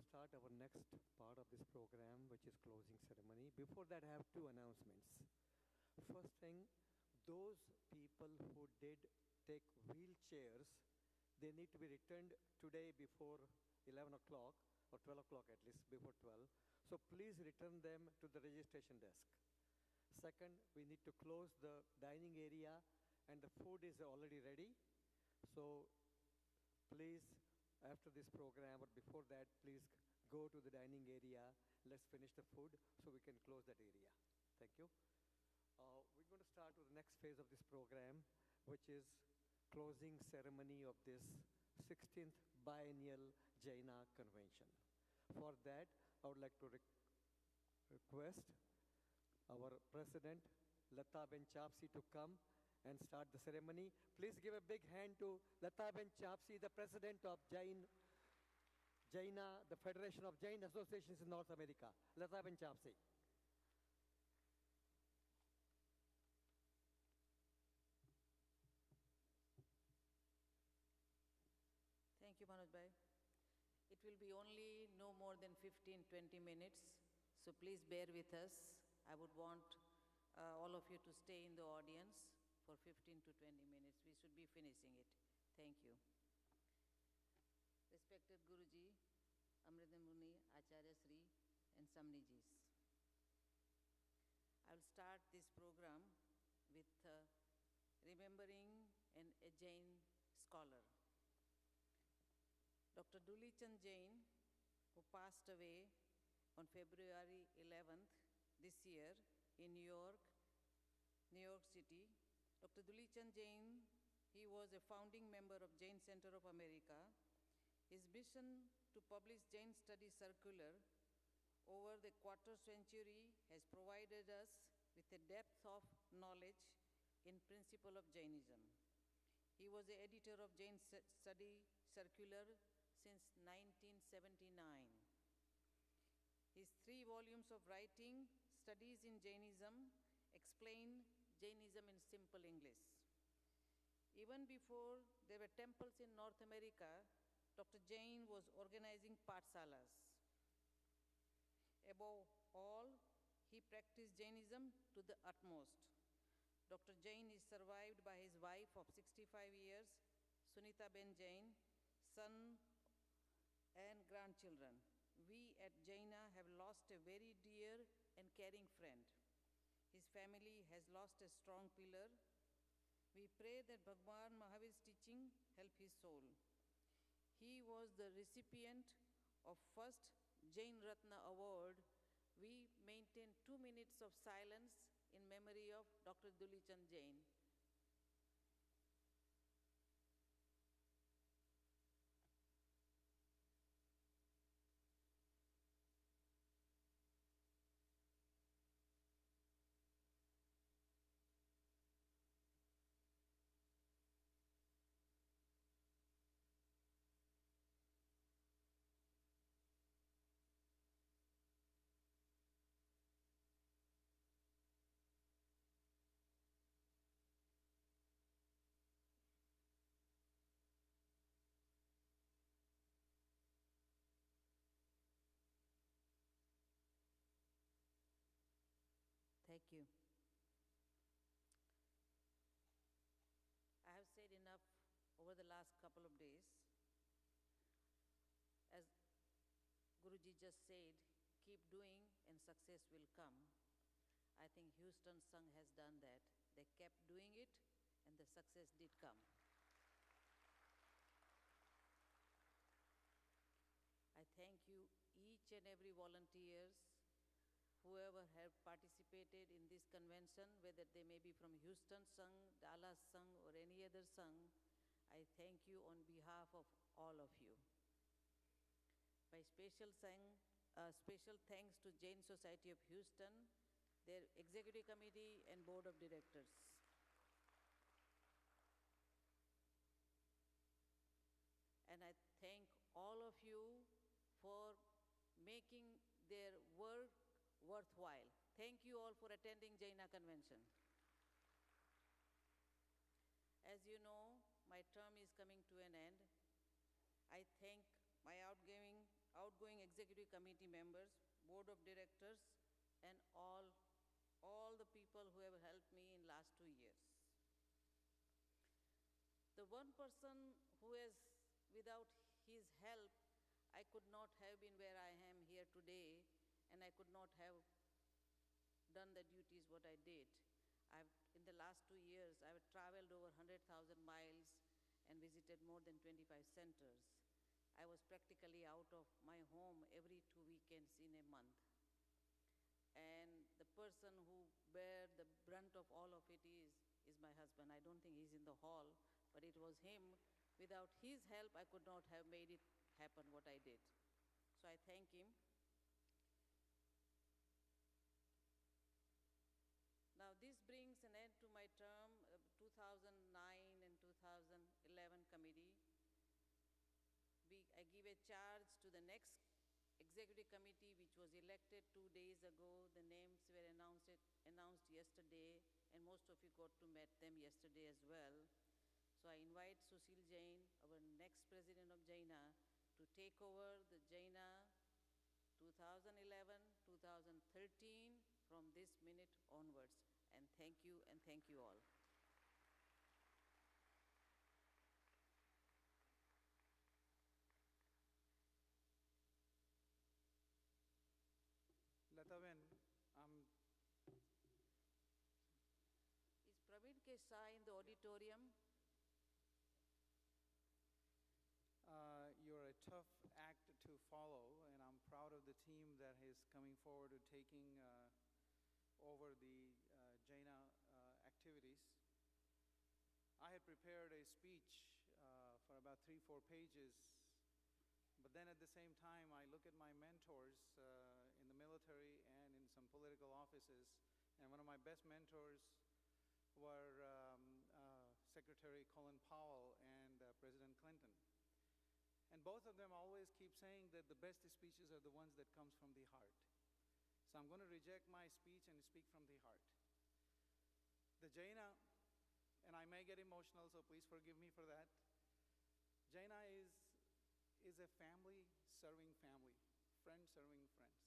start our next part of this program, which is closing ceremony. Before that, I have two announcements. First thing, those people who did take wheelchairs, they need to be returned today before 11 o'clock, or 12 o'clock at least, before 12. So please return them to the registration desk. Second, we need to close the dining area, and the food is already ready. So please, after this program or before that, please go to the dining area. Let's finish the food so we can close that area. Thank you. We're going to start with the next phase of this program, which is closing ceremony of this 16th Biennial JAINA Convention. For that, I would like to request our President, Lataben Chapsi, to come and start the ceremony. Please give a big hand to Lataben Chapsi, the President of JAINA, the Federation of Jain Associations in North America. Lataben Chapsi. Thank you, Manoj Bhai. It will be only no more than 15-20 minutes, so please bear with us. I would want all of you to stay in the audience for 15 to 20 minutes. We should be finishing it. Thank you. Respected Guruji, Amridamuni, Acharya Sri, and Samnijis. I will start this program with remembering a Jain scholar. Dr. Dulichand Jain, who passed away on February 11th this year in New York City. Dr. Dulichand Jain, he was a founding member of Jain Center of America. His mission to publish Jain Study Circular over the quarter century has provided us with a depth of knowledge in principle of Jainism. He was the editor of Jain Study Circular since 1979. His 3 volumes of writing, Studies in Jainism, explain Jainism in simple English. Even before there were temples in North America, Dr. Jain was organizing pathsalas. Above all, he practiced Jainism to the utmost. Dr. Jain is survived by his wife of 65 years, Sunita Ben Jain, son and grandchildren. We at JAINA have lost a very dear and caring friend. His family has lost a strong pillar. We pray that Bhagwan Mahavir's teaching help his soul. He was the recipient of first Jain Ratna Award. We maintain 2 minutes of silence in memory of Dr. Dulichand Jain. Thank you. I have said enough over the last couple of days. As Guruji just said, keep doing and success will come. I think Houston Sangh has done that. They kept doing it and the success did come. I thank you, each and every volunteers, whoever have participated in this convention, whether they may be from Houston Sangh, Dallas Sangh, or any other Sangh, I thank you on behalf of all of you. My special thanks to Jain Society of Houston, their executive committee and board of directors. And I thank all of you for making their work worthwhile. Thank you all for attending JAINA Convention. As you know, my term is coming to an end. I thank my outgoing executive committee members, board of directors, and all the people who have helped me in last 2 years. The one person who has, without his help, I could not have been where I am here today, and I could not have done the duties what I did. In the last 2 years, I've traveled over 100,000 miles and visited more than 25 centers. I was practically out of my home every 2 weekends in a month. And the person who bear the brunt of all of it is my husband. I don't think he's in the hall, but it was him. Without his help, I could not have made it happen what I did. So I thank him. Now this brings an end to my term, 2009 and 2011 committee. I give a charge to the next executive committee, which was elected 2 days ago. The names were announced yesterday, and most of you got to meet them yesterday as well. So I invite Sushil Jain, our next president of JAINA, to take over the JAINA 2011-2013 from this minute onwards. And thank you all. Lataben, Is Praveen Kesai in the auditorium? you're a tough act to follow, and I'm proud of the team that is coming forward to taking over the JAINA activities. I had prepared a speech for about 3-4 pages, but then at the same time I look at my mentors in the military and in some political offices, and one of my best mentors were Secretary Colin Powell and President Clinton. And both of them always keep saying that the best speeches are the ones that comes from the heart. So I'm going to reject my speech and speak from the heart. The JAINA, and I may get emotional, so please forgive me for that. JAINA is a family serving family, friends serving friends.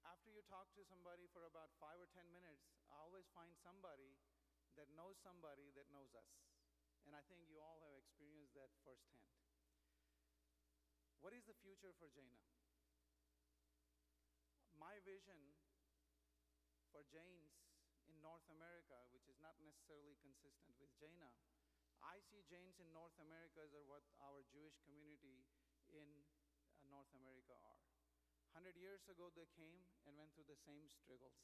After you talk to somebody for about 5 or 10 minutes, I always find somebody that knows us. And I think you all have experienced that firsthand. What is the future for JAINA? My vision for Jains in North America, which is not necessarily consistent with JAINA, I see Jains in North America as what our Jewish community in North America are. 100 years ago they came and went through the same struggles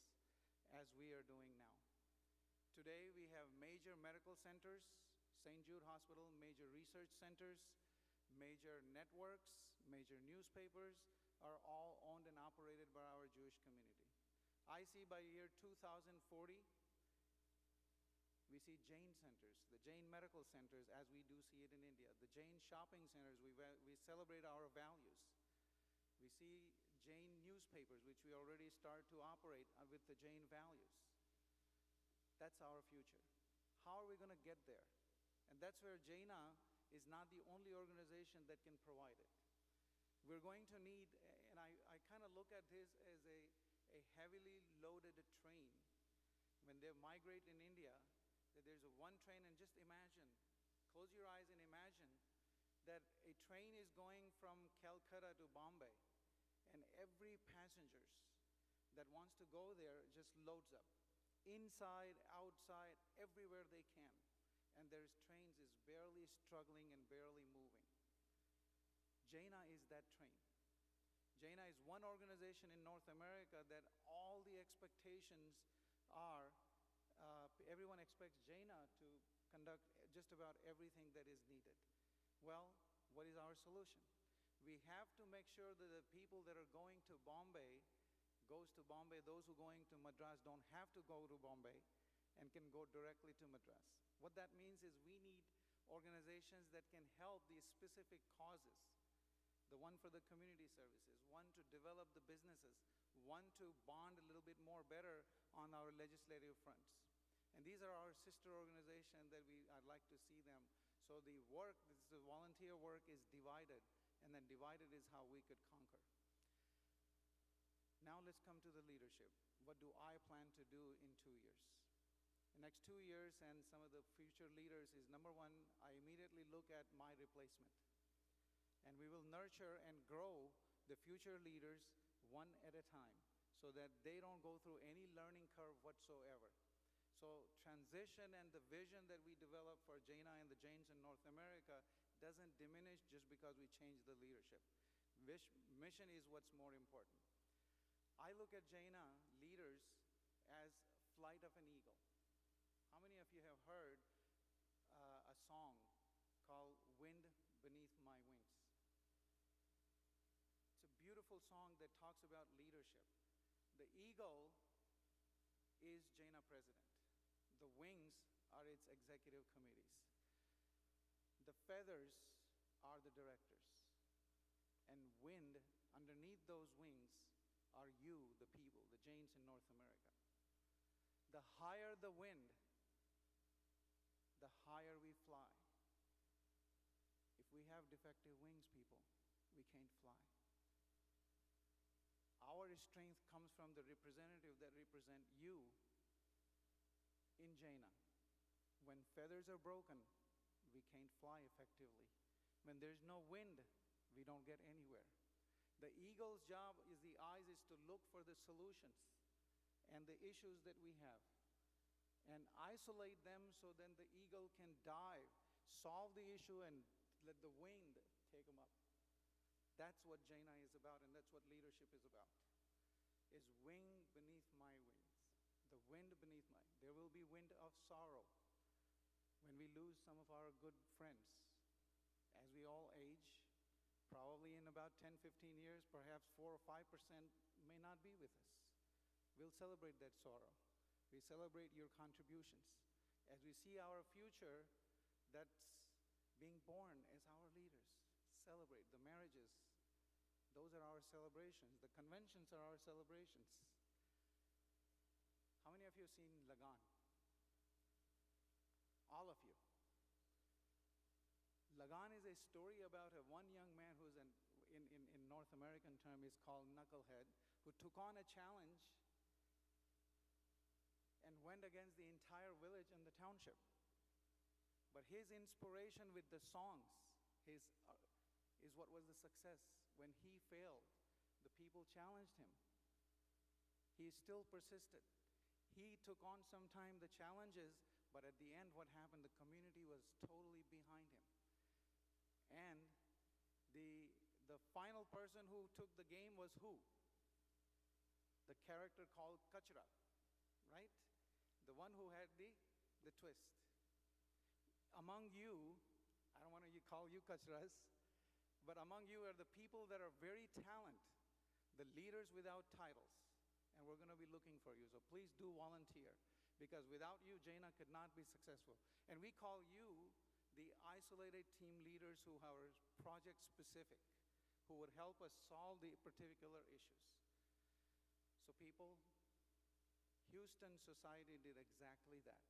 as we are doing now. Today we have major medical centers, St. Jude Hospital, major research centers, major networks, major newspapers are all owned and operated by our Jewish community. I see by year 2040, we see Jain centers, the Jain medical centers as we do see it in India, the Jain shopping centers, we celebrate our values. We see Jain newspapers, which we already start to operate with the Jain values. That's our future. How are we going to get there? And that's where JAINA is not the only organization that can provide it. We're going to need, and I kind of look at this as a heavily loaded train. When they migrate in India, that there's one train, and just imagine, close your eyes and imagine that a train is going from Calcutta to Bombay, and every passenger that wants to go there just loads up. Inside, outside, everywhere they can. And there's trains is barely struggling and barely moving. JAINA is that train. JAINA is one organization in North America that all the expectations are, everyone expects JAINA to conduct just about everything that is needed. Well, what is our solution? We have to make sure that the people that are going to Bombay goes to Bombay. Those who are going to Madras don't have to go to Bombay and can go directly to Madras. What that means is we need organizations that can help these specific causes. The one for the community services, one to develop the businesses, one to bond a little bit more better on our legislative fronts. And these are our sister organizations that I'd like to see them. So the work, the volunteer work is divided, and then divided is how we could conquer. Now let's come to the leadership. What do I plan to do in 2 years? The next 2 years and some of the future leaders is, number one, I immediately look at my replacement. And we will nurture and grow the future leaders one at a time so that they don't go through any learning curve whatsoever. So transition and the vision that we develop for JAINA and the Jains in North America doesn't diminish just because we change the leadership. Mission is what's more important. I look at JAINA leaders as flight of an eagle. How many of you have heard a song called Wind Beneath My Wings? It's a beautiful song that talks about leadership. The eagle is JAINA president. The wings are its executive committees. The feathers are the directors. And wind, underneath those wings, are you, the people, the Jains in North America. The higher the wind, the higher we fly. If we have defective wings, people, we can't fly. Our strength comes from the representative that represent you in JAINA. When feathers are broken, we can't fly effectively. When there's no wind, we don't get anywhere. The eagle's job is the eyes is to look for the solutions and the issues that we have and isolate them so then the eagle can dive, solve the issue, and let the wind take them up. That's what JAINA is about, and that's what leadership is about. Is wing beneath my wings. The wind beneath my, there will be wind of sorrow when we lose some of our good friends. As we all age, probably in about 10, 15 years, perhaps 4 or 5% may not be with us. We'll celebrate that sorrow. We celebrate your contributions. As we see our future that's being born as our leaders, celebrate the marriages. Those are our celebrations. The conventions are our celebrations. How many of you have seen Lagan? All of you. Lagan is a story about one young man who's in North American term is called knucklehead, who took on a challenge and went against the entire village and the township. But his inspiration with the songs is what was the success. When he failed, the people challenged him. He still persisted. He took on sometime the challenges, but at the end what happened, the community was totally behind him. And the final person who took the game was who? The character called Kachra, right? The one who had the twist. Among you, I don't want to call you Kachras, but among you are the people that are very talented, the leaders without titles. And we're going to be looking for you. So please do volunteer, because without you, JAINA could not be successful. And we call you the isolated team leaders who are project specific, who would help us solve the particular issues. So people, Houston society did exactly that.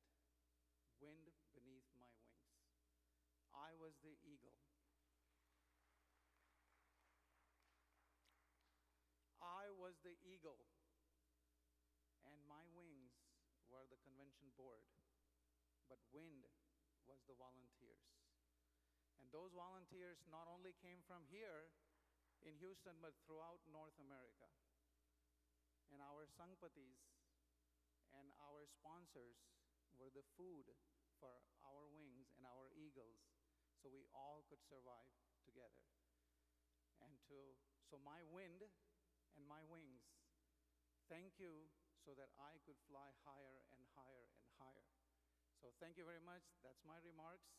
Wind beneath my wings. I was the eagle. I was the eagle. And my wings were the convention board. But wind was the volunteers. And those volunteers not only came from here in Houston, but throughout North America. And our Sangpatis and our sponsors were the food for our wings and our eagles, so we all could survive together. And so my wind and my wings, thank you so that I could fly higher and higher and higher. So thank you very much. That's my remarks.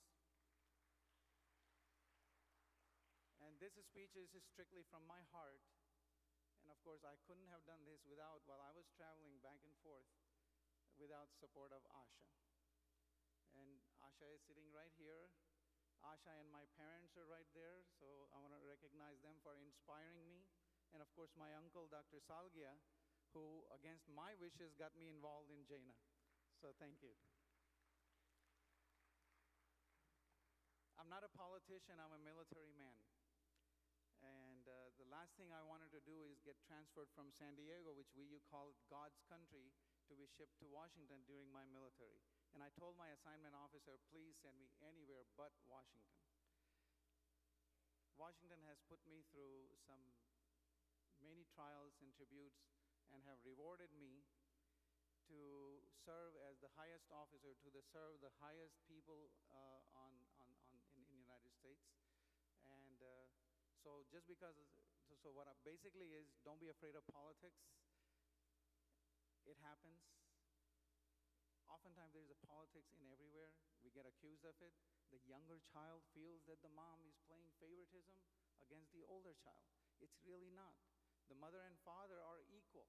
And this speech is strictly from my heart. And of course, I couldn't have done this while I was traveling back and forth, without support of Asha. And Asha is sitting right here. Asha and my parents are right there, so I want to recognize them for inspiring me. And of course, my uncle, Dr. Salgia, who, against my wishes, got me involved in JAINA. So thank you. I'm not a politician, I'm a military man. the last thing I wanted to do is get transferred from San Diego, which you call God's country, to be shipped to Washington during my military. And I told my assignment officer, please send me anywhere but Washington. Washington has put me through many trials and tributes and have rewarded me to serve as the highest officer, to serve the highest people in the United States. And so just because, so what I basically is, don't be afraid of politics. It happens. Oftentimes there's a politics in everywhere. We get accused of it. The younger child feels that the mom is playing favoritism against the older child. It's really not. The mother and father are equal.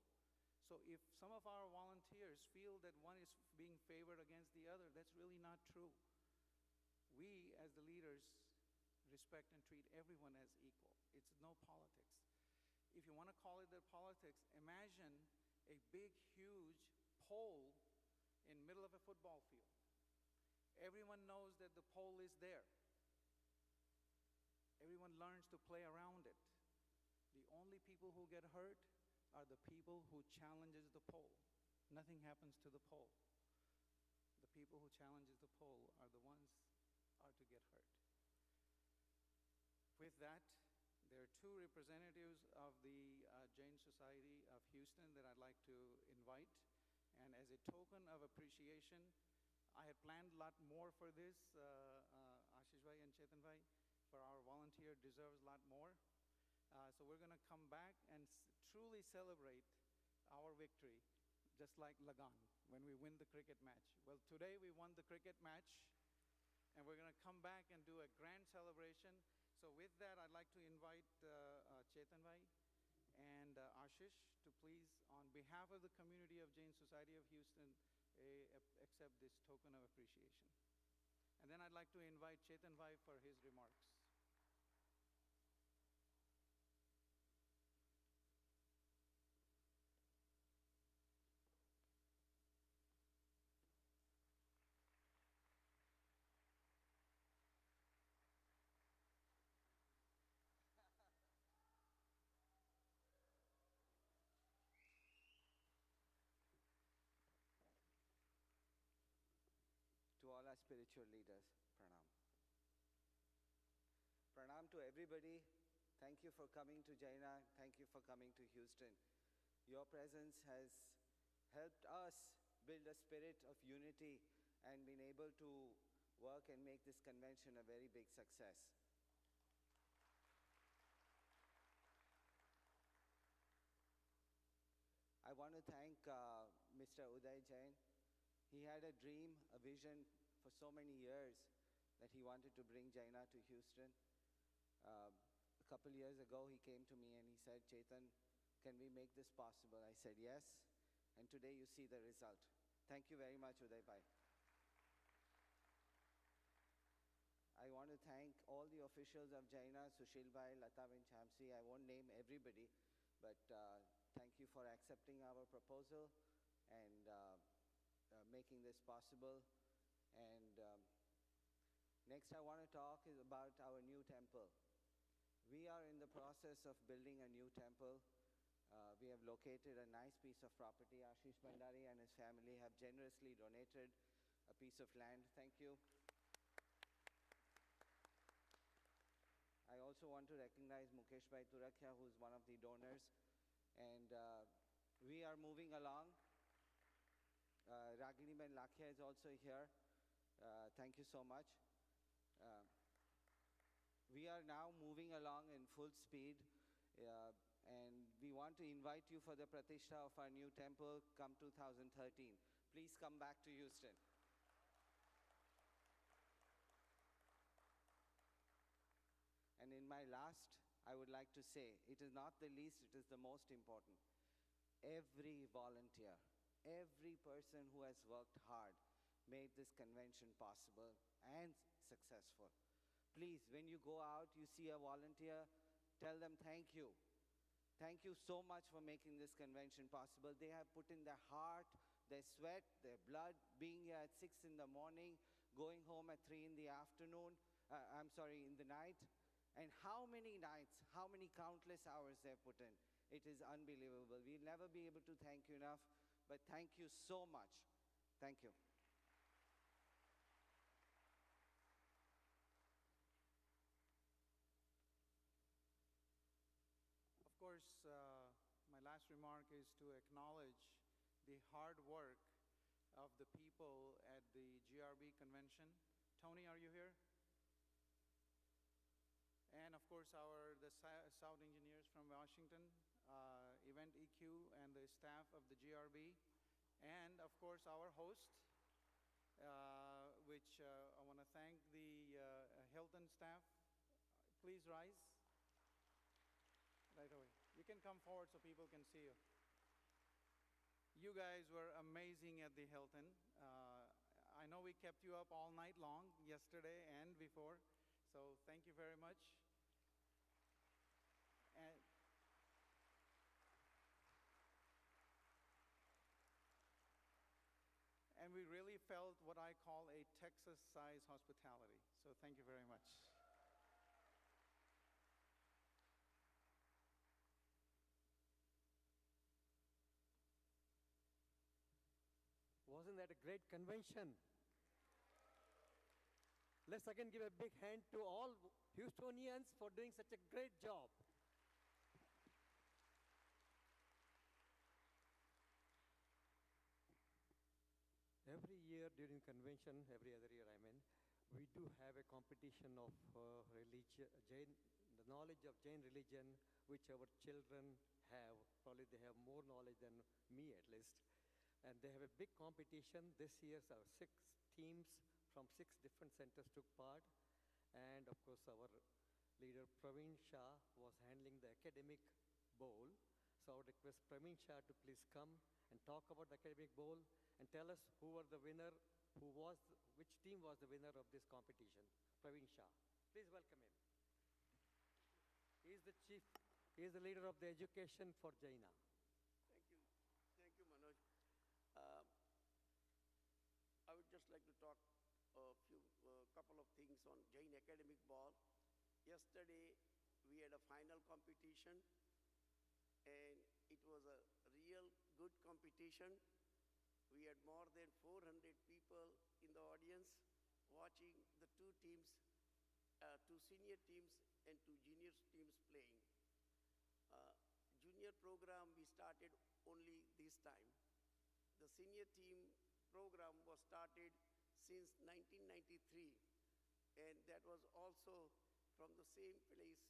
So if some of our volunteers feel that one is being favored against the other, that's really not true. We, as the leaders, respect and treat everyone as equal. It's no politics. If you want to call it the politics, imagine a big, huge pole in the middle of a football field. Everyone knows that the pole is there. Everyone learns to play around it. The only people who get hurt are the people who challenges the pole. Nothing happens to the pole. The people who challenges the pole are the ones are to get hurt. With that, there are two representatives of the Jain Society of Houston that I'd like to invite. And as a token of appreciation, I had planned a lot more for this, Ashish Bhai and Chetan Bhai, for our volunteer deserves a lot more. So we're going to come back and truly celebrate our victory, just like Lagan, when we win the cricket match. Well, today we won the cricket match, and we're going to come back and do a grand celebration. So with that, I'd like to invite Chetan Bhai and Ashish to please, on behalf of the community of Jain Society of Houston, accept this token of appreciation. And then I'd like to invite Chetan Bhai for his remarks. To all our spiritual leaders, pranam. Pranam to everybody. Thank you for coming to JAINA. Thank you for coming to Houston. Your presence has helped us build a spirit of unity and been able to work and make this convention a very big success. I want to thank Mr. Uday Jain. He had a dream, a vision for so many years that he wanted to bring JAINA to Houston. A couple years ago, he came to me and he said, Chetan, can we make this possible? I said, yes. And today you see the result. Thank you very much, Uday Bhai. I want to thank all the officials of JAINA, Sushil Bhai, Lata Vinchamsi. I won't name everybody, but thank you for accepting our proposal and making this possible. And next I want to talk is about our new temple. We are in the process of building a new temple. We have located a nice piece of property. Ashish Bhandari and his family have generously donated a piece of land. Thank you. I also want to recognize Mukesh Bhai Turakhya, who is one of the donors. And we are moving along. Ragini Ben Lakhia is also here. Thank you so much. We are now moving along in full speed, and we want to invite you for the pratishtha of our new temple come 2013. Please come back to Houston. And in my last, I would like to say, it is not the least, it is the most important. Every volunteer, every person who has worked hard made this convention possible and successful. Please, when you go out, you see a volunteer, tell them thank you. Thank you so much for making this convention possible. They have put in their heart, their sweat, their blood, being here at 6 in the morning, going home at 3 in the afternoon, in the night, And how many nights, how many countless hours they've put in. It is unbelievable. We'll never be able to thank you enough, but thank you so much. Thank you. Of course, my last remark is to acknowledge the hard work of the people at the GRB convention. Tony, are you here? And of course, the sound engineers from Washington, Event EQ, and the staff of the GRB, and of course our host, which I want to thank the Hilton staff. Please rise. Right away. You can come forward so people can see you. You guys were amazing at the Hilton. I know we kept you up all night long yesterday and before, so thank you very much. And we really felt what I call a Texas-size hospitality. So thank you very much. Wasn't that a great convention? Let's again give a big hand to all Houstonians for doing such a great job. Every year during convention, every other year I mean, we do have a competition of religion, the knowledge of Jain religion, which our children have. Probably they have more knowledge than me at least. And they have a big competition. This year, our 6 teams from 6 different centers took part. And of course, our leader Praveen Shah was handling the academic bowl. So I would request Praveen Shah to please come and talk about the academic bowl and tell us who were the winner, which team was the winner of this competition. Praveen Shah. Please welcome him. He is the chief, he is the leader of the education for JAINA. Thank you, Manoj. I would just like to talk a couple of things on Jain Academic Ball. Yesterday, we had a final competition, and it was a real good competition. We had more than 400 people in the audience watching the 2 teams, 2 senior teams and 2 junior teams playing. Junior program we started only this time. The senior team program was started since 1993, and that was also from the same place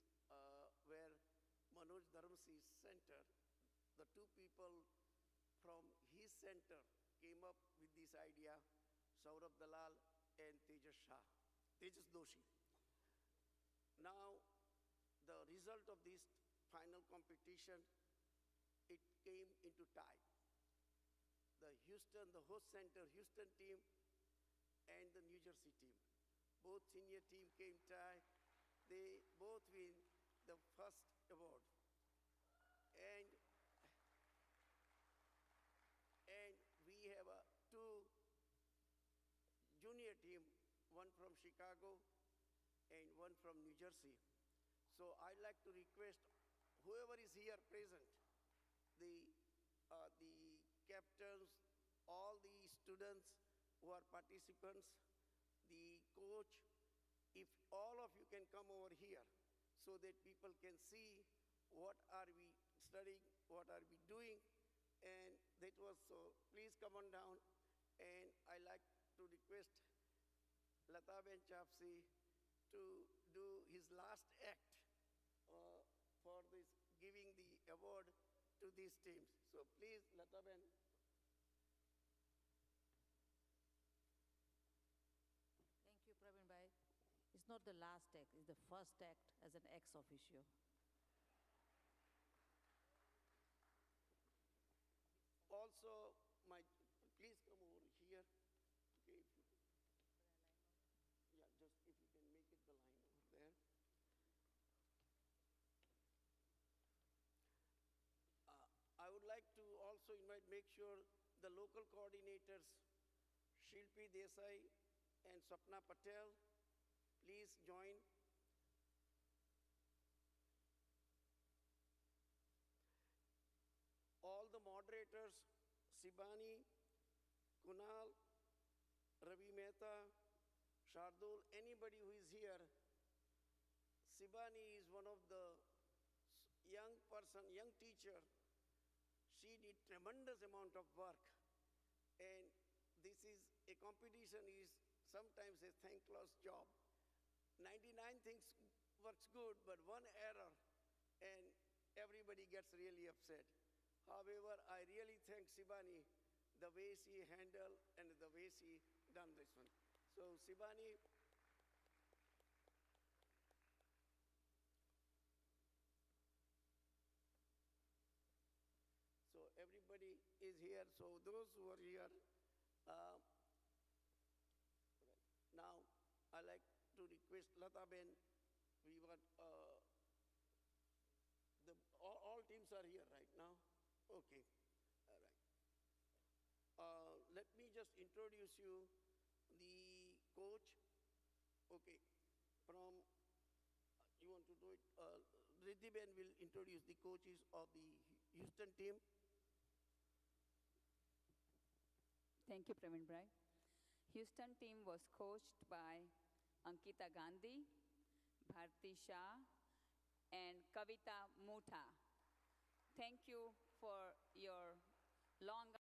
where Manoj Dharamsi's center. The 2 people from his center came up with this idea, Saurabh Dalal and Tejas Doshi. Now, the result of this final competition, it came into tie. The host center, Houston team, and the New Jersey team. Both senior team came tie. They both win the first award. And we have 2 junior team, one from Chicago and one from New Jersey. So I'd like to request whoever is here present, the captains, all the students who are participants, the coach, if all of you can come over here so that people can see what are we studying, what are we doing, and that was so. Please come on down, and I like to request Lataben Chapsi to do his last act for this, giving the award to these teams. So please, Lataben. Thank you, Praveen Bhai. It's not the last act, it's the first act as an ex officio. Also, please come over here. Okay, if you, yeah, just if you can make it the line over there. I would like to also make sure the local coordinators, Shilpi Desai and Sapna Patel, please join. moderators, Sibani, Kunal, Ravi Mehta, Shardul, anybody who is here, Sibani is one of the young teacher. She did tremendous amount of work. And this is a competition is sometimes a thankless job. 99 things works good, but one error and everybody gets really upset. However, I really thank Sibani the way she handled and the way she done this one. So Sibani, so everybody is here. So those who are here, now I like to request Lata Ben. We want all teams are here right now. Okay, all right. Let me just introduce you the coach. Okay, from you want to do it. Riddhi Ben will introduce the coaches of the Houston team. Thank you, Praveen Brai. Houston team was coached by Ankita Gandhi, Bharti Shah, and Kavita Mutha. Thank you for your long